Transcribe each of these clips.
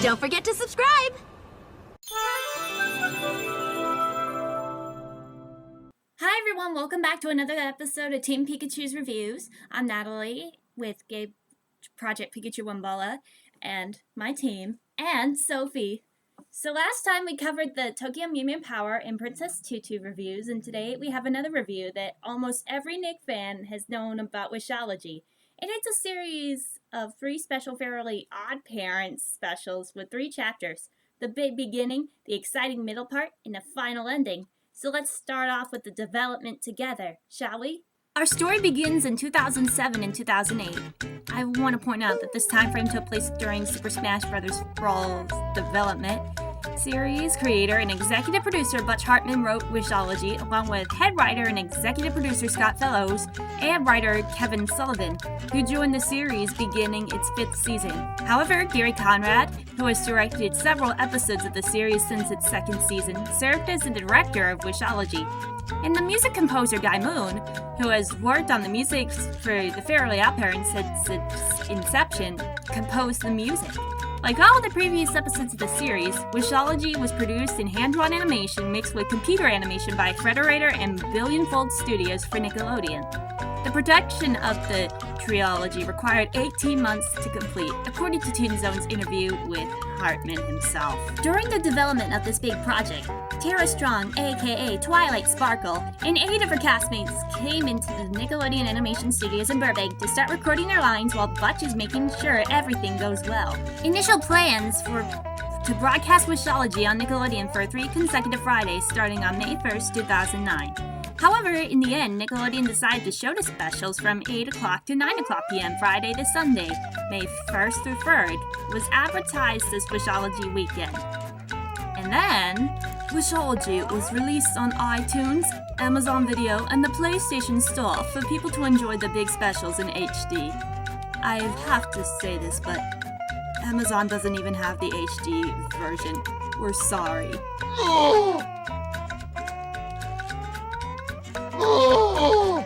Don't forget to subscribe! Hi everyone, welcome back to another episode of Team Pikachu's Reviews. I'm Natalie with Gabe Project Pikachu Wambala and my team, and Sophie. So last time we covered the Tokyo Mew Mew Power and Princess Tutu reviews, and today we have another review that almost every Nick fan has known about Wishology. And it's a series of 3 special Fairly Odd Parents specials with 3 chapters. The big beginning, the exciting middle part, and the final ending. So let's start off with the development together, shall we? Our story begins in 2007 and 2008. I want to point out that this time frame took place during Super Smash Bros. Brawl's development. Series creator and executive producer Butch Hartman wrote Wishology, along with head writer and executive producer Scott Fellows and writer Kevin Sullivan, who joined the series beginning its 5th season. However, Gary Conrad, who has directed several episodes of the series since its 2nd season, served as the director of Wishology. And the music composer Guy Moon, who has worked on the music for the Fairly OddParents since its inception, composed the music. Like all the previous episodes of the series, Wishology was produced in hand-drawn animation mixed with computer animation by Frederator and Billionfold Studios for Nickelodeon. The production of the Trilogy required 18 months to complete, according to Toon Zone's interview with Hartman himself. During the development of this big project, Tara Strong, aka Twilight Sparkle, and 8 of her castmates came into the Nickelodeon Animation Studios in Burbank to start recording their lines while Butch is making sure everything goes well. Initial plans were to broadcast Wishology on Nickelodeon for 3 consecutive Fridays starting on May 1st, 2009. However, in the end, Nickelodeon decided to show the specials from 8 o'clock to 9 o'clock p.m. Friday to Sunday, May 1st through 3rd, was advertised as Wishology Weekend. And then, Wishology was released on iTunes, Amazon Video, and the PlayStation Store for people to enjoy the big specials in HD. I have to say this, but Amazon doesn't even have the HD version. We're sorry.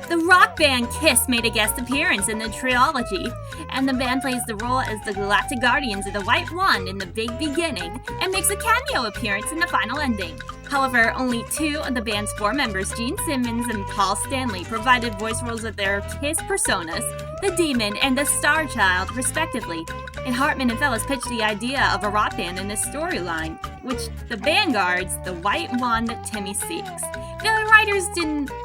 The rock band Kiss made a guest appearance in the Trilogy, and the band plays the role as the Galactic Guardians of the White Wand in the big beginning, and makes a cameo appearance in the final ending. However, only 2 of the band's 4 members, Gene Simmons and Paul Stanley, provided voice roles of their Kiss personas, the Demon and the Star Child, respectively. And Hartman and Fellows pitched the idea of a rock band in this storyline, which the band guards the White Wand that Timmy seeks. The writers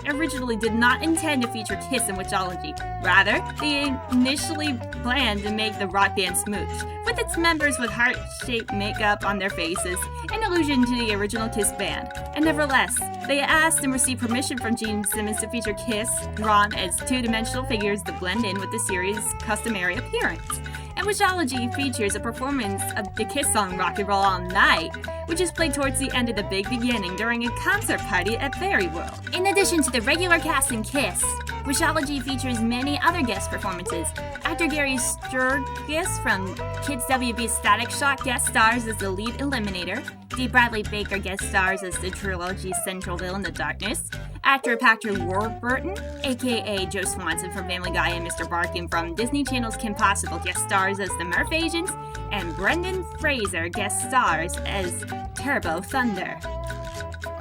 originally did not intend to feature Kiss in Wishology. Rather, they initially planned to make the rock band Smooch, with its members with heart-shaped makeup on their faces, an allusion to the original Kiss band. And nevertheless, they asked and received permission from Gene Simmons to feature Kiss, drawn as 2-dimensional figures that blend in with the series' customary appearance. And Wishology features a performance of the Kiss song Rock and Roll All Night, which is played towards the end of the big beginning during a concert party at Fairy World. In addition to the regular cast in Kiss, Wishology features many other guest performances. Actor Gary Sturgis from Kids WB's Static Shock guest stars as the lead Eliminator. D. Bradley Baker guest stars as the Trilogy's central villain, the Darkness. Actor Patrick Warburton, aka Joe Swanson from Family Guy and Mr. Barkin from Disney Channel's Kim Possible, guest stars as the Murph Agents, and Brendan Fraser guest stars as Turbo Thunder.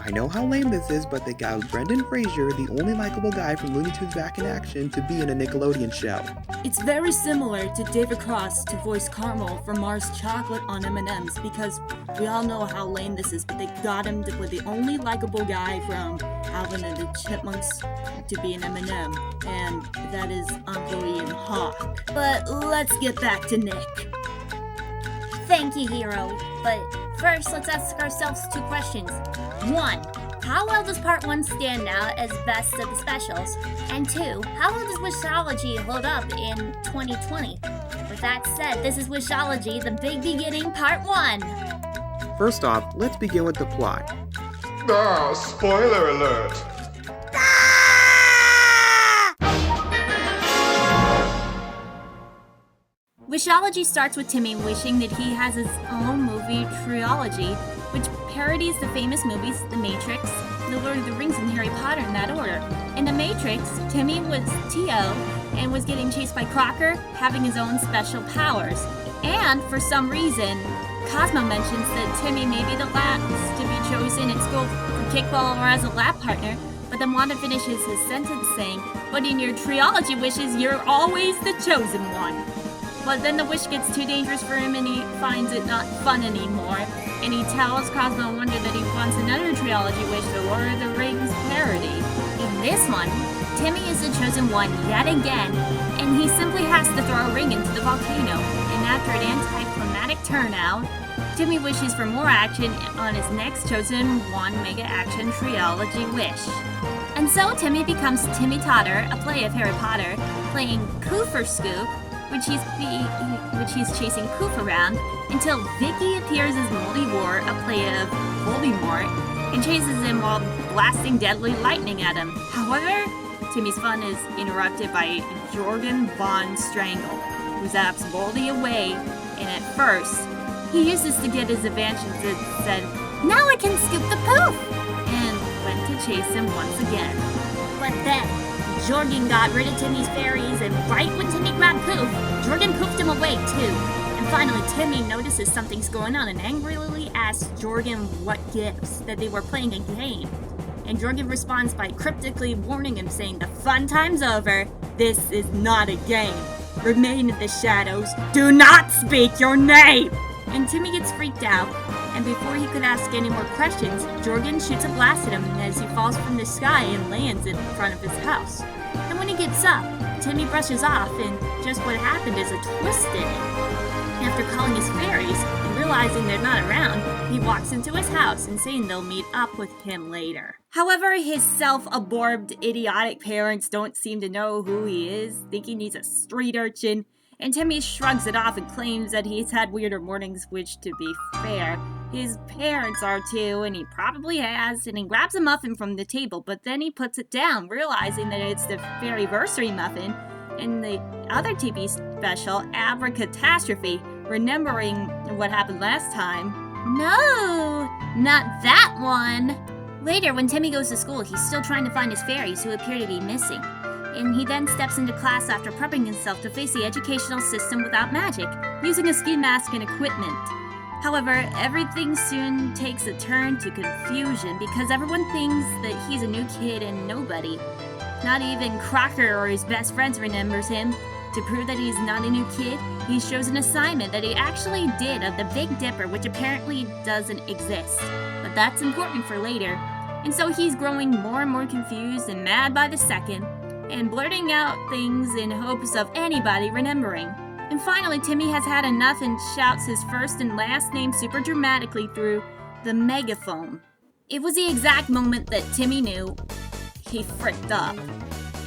I know how lame this is, but they got Brendan Fraser, the only likable guy from Looney Tunes Back in Action, to be in a Nickelodeon show. It's very similar to David Cross to voice Caramel from Mars Chocolate on M&M's, because we all know how lame this is, but they got him to play the only likable guy from Alvin and the Chipmunks to be an M&M, and that is Uncle Ian Hawk. But let's get back to Nick. Thank you, Hero. But first, let's ask ourselves 2 questions. 1. How well does Part 1 stand out as best of the specials? And 2. How well does Wishology hold up in 2020? With that said, this is Wishology, the big beginning, Part 1. First off, let's begin with the plot. Spoiler alert! Wishology starts with Timmy wishing that he has his own movie Trilogy, which parodies the famous movies The Matrix, The Lord of the Rings, and Harry Potter in that order. In The Matrix, Timmy was T.O. and was getting chased by Crocker, having his own special powers. And for some reason, Cosmo mentions that Timmy may be the last to be chosen at school for kickball or as a lab partner, but then Wanda finishes his sentence saying, "But in your Trilogy wishes, you're always the chosen one." But then the wish gets too dangerous for him and he finds it not fun anymore. And he tells Cosmo and Wanda that he wants another Trilogy wish, the Lord of the Rings parody. In this one, Timmy is the chosen one yet again, and he simply has to throw a ring into the volcano. And after an anticlimactic turnout, Timmy wishes for more action on his next chosen one Mega Action Trilogy wish. And so Timmy becomes Timmy Totter, a play of Harry Potter, playing Coofer Scoop, which he's chasing Poof around, until Vicky appears as Moldy Wart, a play of Voldemort, and chases him while blasting deadly lightning at him. However, Timmy's fun is interrupted by Jorgen von Strangle, who zaps Voldy away, and at first, he used this to get his advantage and said, "Now I can scoop the Poof!" and went to chase him once again. But then, Jorgen got rid of Timmy's fairies, and right when Timmy grabbed Poof, Jorgen poofed him away too. And finally, Timmy notices something's going on and angrily asks Jorgen what gives, that they were playing a game. And Jorgen responds by cryptically warning him, saying, "The fun time's over. This is not a game. Remain in the shadows. Do not speak your name!" And Timmy gets freaked out, and before he could ask any more questions, Jorgen shoots a blast at him as he falls from the sky and lands in front of his house. And when he gets up, Timmy brushes off, and just what happened is a twist in it. After calling his fairies and realizing they're not around, he walks into his house and saying they'll meet up with him later. However, his self-absorbed, idiotic parents don't seem to know who he is, thinking he's a street urchin, and Timmy shrugs it off and claims that he's had weirder mornings, which, to be fair, his parents are too, and he probably has, and he grabs a muffin from the table, but then he puts it down, realizing that it's the Fairyversary muffin in the other TV special, Abracatastrophe, remembering what happened last time. No, not that one! Later, when Timmy goes to school, he's still trying to find his fairies who appear to be missing. And he then steps into class after prepping himself to face the educational system without magic, using a ski mask and equipment. However, everything soon takes a turn to confusion because everyone thinks that he's a new kid and nobody. Not even Crocker or his best friends remembers him. To prove that he's not a new kid, he shows an assignment that he actually did of the Big Dipper, which apparently doesn't exist. But that's important for later. And so he's growing more and more confused and mad by the second, and blurting out things in hopes of anybody remembering. And finally, Timmy has had enough and shouts his first and last name super dramatically through the megaphone. It was the exact moment that Timmy knew he fricked up.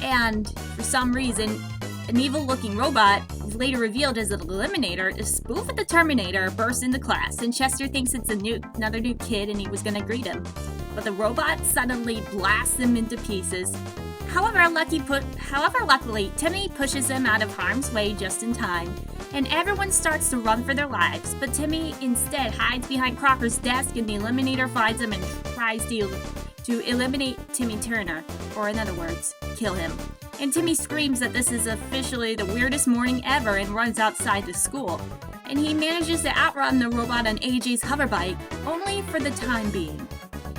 And for some reason, an evil-looking robot, later revealed as an Eliminator, a spoof of the Terminator, bursts into class, and Chester thinks it's another new kid and he was gonna greet him. But the robot suddenly blasts him into pieces. However, luckily, Timmy pushes him out of harm's way just in time, and everyone starts to run for their lives, but Timmy instead hides behind Crocker's desk and the Eliminator finds him and tries to eliminate Timmy Turner, or in other words, kill him. And Timmy screams that this is officially the weirdest morning ever and runs outside the school. And he manages to outrun the robot on AJ's hoverbike, only for the time being.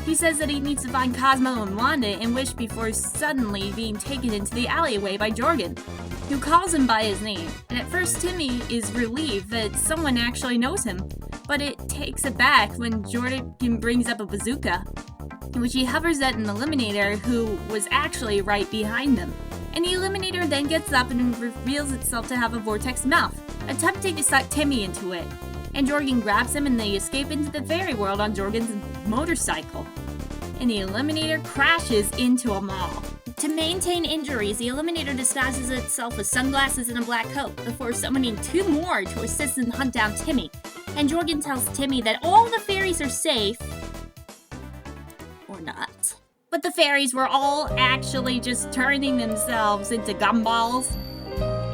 He says that he needs to find Cosmo and Wanda and Wish before suddenly being taken into the alleyway by Jorgen, who calls him by his name. And at first Timmy is relieved that someone actually knows him, but it takes it back when Jorgen brings up a bazooka, in which he hovers at an Eliminator who was actually right behind them. And the Eliminator then gets up and reveals itself to have a vortex mouth, attempting to suck Timmy into it. And Jorgen grabs him and they escape into the fairy world on Jorgen's motorcycle. And the Eliminator crashes into a mall. To maintain injuries, the Eliminator disguises itself with sunglasses and a black coat before summoning two more to assist and hunt down Timmy. And Jorgen tells Timmy that all the fairies are safe, or not. But the fairies were all actually just turning themselves into gumballs,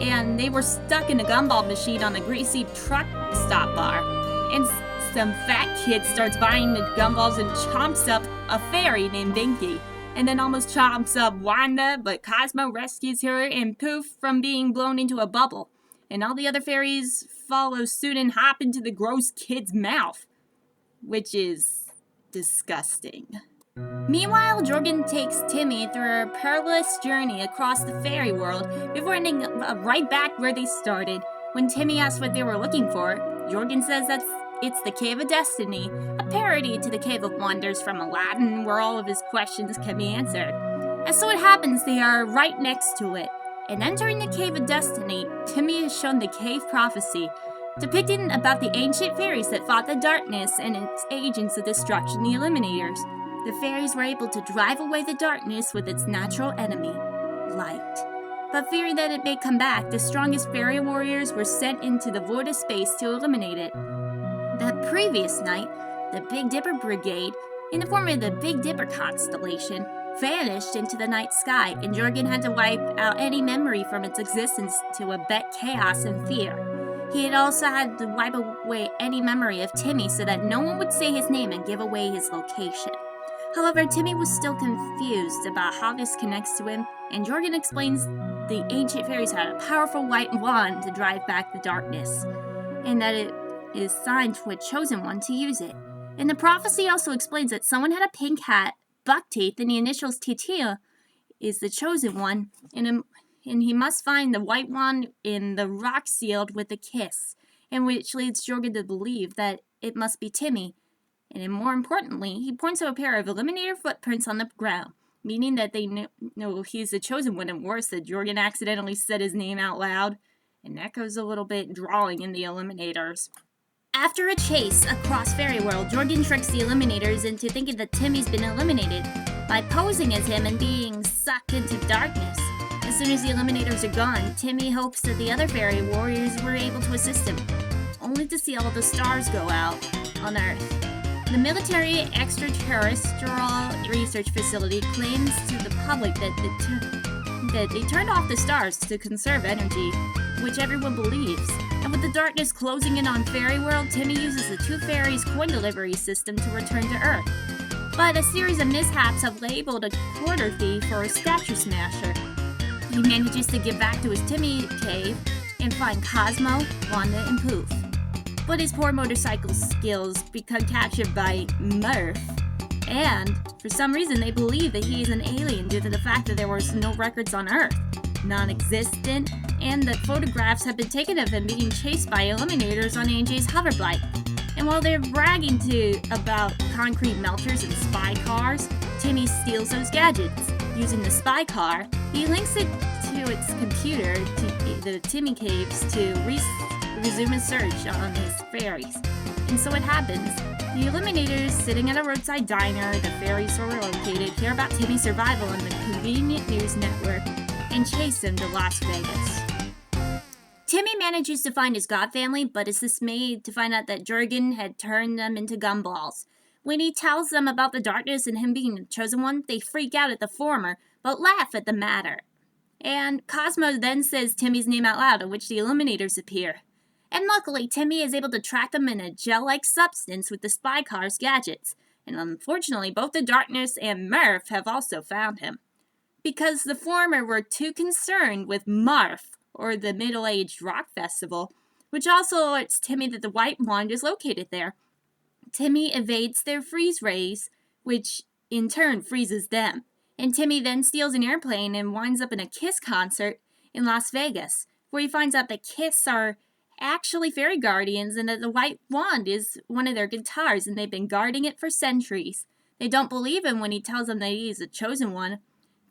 and they were stuck in a gumball machine on the greasy truck stop bar. And some fat kid starts buying the gumballs and chomps up a fairy named Dinky, and then almost chomps up Wanda, but Cosmo rescues her and Poof from being blown into a bubble. and all the other fairies follow suit and hop into the gross kid's mouth, which is disgusting. Meanwhile, Jorgen takes Timmy through a perilous journey across the fairy world before ending right back where they started. When Timmy asks what they were looking for, Jorgen says that it's the Cave of Destiny, a parody to the Cave of Wonders from Aladdin, where all of his questions can be answered. As so it happens, they are right next to it. And entering the Cave of Destiny, Timmy is shown the cave prophecy, depicting about the ancient fairies that fought the darkness and its agents of destruction, the Eliminators. The fairies were able to drive away the darkness with its natural enemy, light. But fearing that it may come back, the strongest fairy warriors were sent into the void of space to eliminate it. That previous night, the Big Dipper Brigade, in the form of the Big Dipper constellation, vanished into the night sky, and Jorgen had to wipe out any memory from its existence to abet chaos and fear. He had also had to wipe away any memory of Timmy so that no one would say his name and give away his location. However, Timmy was still confused about how this connects to him, and Jorgen explains the ancient fairies had a powerful white wand to drive back the darkness, and that it is signed to a chosen one to use it. And the prophecy also explains that someone had a pink hat, buck teeth, and the initials TT is the chosen one, and he must find the white wand in the rock sealed with a kiss, and which leads Jorgen to believe that it must be Timmy. And more importantly, he points to a pair of Eliminator footprints on the ground, meaning that they know he's the chosen one, and worse, that Jorgen accidentally said his name out loud, and that goes a little bit drawing in the Eliminators. After a chase across Fairy World, Jorgen tricks the Eliminators into thinking that Timmy's been eliminated by posing as him and being sucked into darkness. As soon as the Eliminators are gone, Timmy hopes that the other Fairy Warriors were able to assist him, only to see all the stars go out on Earth. The military extraterrestrial research facility claims to the public that they turned off the stars to conserve energy, which everyone believes. And with the darkness closing in on Fairy World, Timmy uses the Two Fairies coin delivery system to return to Earth. But a series of mishaps have labeled a quarter thief for a statue smasher. He manages to get back to his Timmy cave and find Cosmo, Wanda, and Poof. But his poor motorcycle skills become captured by Murph, and for some reason they believe that he is an alien due to the fact that there was no records on Earth, non-existent, and that photographs have been taken of him being chased by Eliminators on AJ's hoverbike. And while they're bragging about concrete melters and spy cars, Timmy steals those gadgets. Using the spy car, he links it to its computer, to the Timmy caves, to resume his search on his fairies. And so it happens. The Eliminators, sitting at a roadside diner the fairies were located, hear about Timmy's survival on the convenient news network and chase him to Las Vegas. Timmy manages to find his god family, but is dismayed to find out that Jorgen had turned them into gumballs. When he tells them about the darkness and him being the chosen one, they freak out at the former, but laugh at the matter. And Cosmo then says Timmy's name out loud, at which the Eliminators appear. And luckily, Timmy is able to track them in a gel-like substance with the spy car's gadgets. And unfortunately, both the Darkness and Murph have also found him. Because the former were too concerned with Marf, or the Middle-Aged Rock Festival, which also alerts Timmy that the White Wand is located there. Timmy evades their freeze rays, which in turn freezes them. And Timmy then steals an airplane and winds up in a Kiss concert in Las Vegas, where he finds out that Kiss are actually fairy guardians and that the white wand is one of their guitars and they've been guarding it for centuries. They don't believe him when he tells them that he is the chosen one,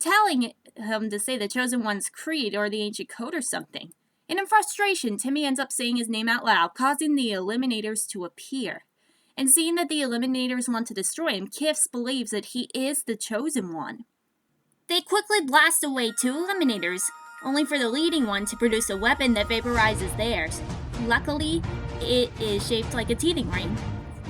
telling him to say the chosen one's creed or the ancient code or something. And in frustration, Timmy ends up saying his name out loud, causing the Eliminators to appear. And seeing that the Eliminators want to destroy him, Kiffs believes that he is the chosen one. They quickly blast away two Eliminators, only for the leading one to produce a weapon that vaporizes theirs. Luckily, it is shaped like a teething ring,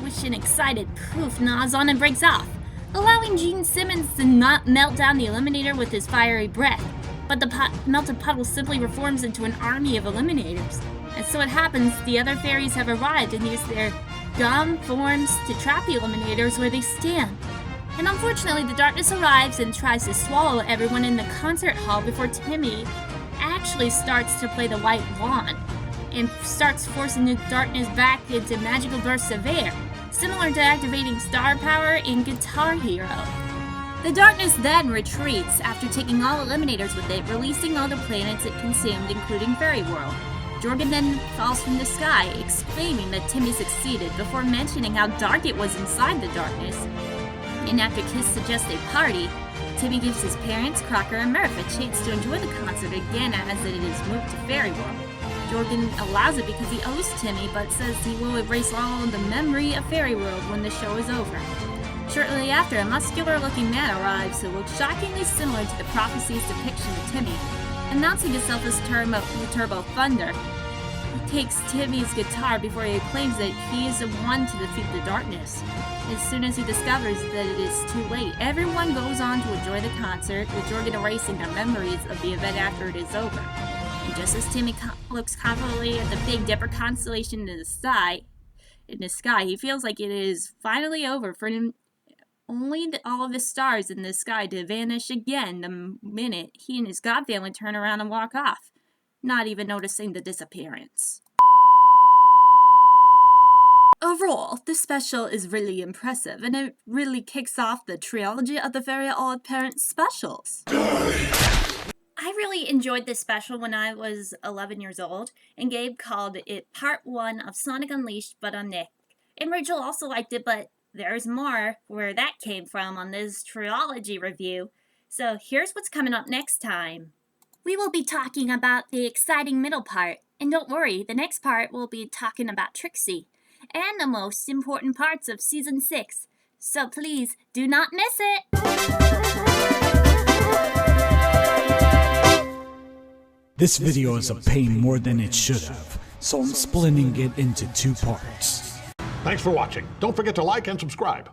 which an excited Poof gnaws on and breaks off, allowing Gene Simmons to not melt down the Eliminator with his fiery breath. But the melted puddle simply reforms into an army of Eliminators. And so it happens, the other fairies have arrived and use their gum forms to trap the Eliminators where they stand. And unfortunately, the darkness arrives and tries to swallow everyone in the concert hall before Timmy actually starts to play the white wand, and starts forcing the darkness back into magical bursts of air, similar to activating star power in Guitar Hero. The darkness then retreats after taking all eliminators with it, releasing all the planets it consumed, including Fairy World. Jorgen then falls from the sky, exclaiming that Timmy succeeded before mentioning how dark it was inside the darkness. And after Kiss suggests a party, Timmy gives his parents, Crocker, and Murph a chance to enjoy the concert again as it is moved to Fairy World. Jorgen allows it because he owes Timmy, but says he will erase all the memory of Fairy World when the show is over. Shortly after, a muscular-looking man arrives who looks shockingly similar to the prophecy's depiction of Timmy, announcing himself as Turbo Thunder. He takes Timmy's guitar before he claims that he is the one to defeat the darkness. As soon as he discovers that it is too late, everyone goes on to enjoy the concert, with Jorgen erasing their memories of the event after it is over. And just as Timmy looks confidently at the Big Dipper constellation in the sky, he feels like it is finally over for him. Only all of the stars in the sky to vanish again the minute he and his god family turn around and walk off, not even noticing the disappearance. Overall, this special is really impressive, and it really kicks off the trilogy of the very OddParents specials. I really enjoyed this special when I was 11 years old, and Gabe called it Part 1 of Sonic Unleashed but on Nick. And Rachel also liked it, but there's more where that came from on this Trilogy review. So here's what's coming up next time. We will be talking about the exciting middle part, and don't worry, the next part will be talking about Trixie, and the most important parts of Season 6. So please, do not miss it! This video is a pain more than it should have, so I'm splitting it into 2 parts. Thanks for watching. Don't forget to like and subscribe.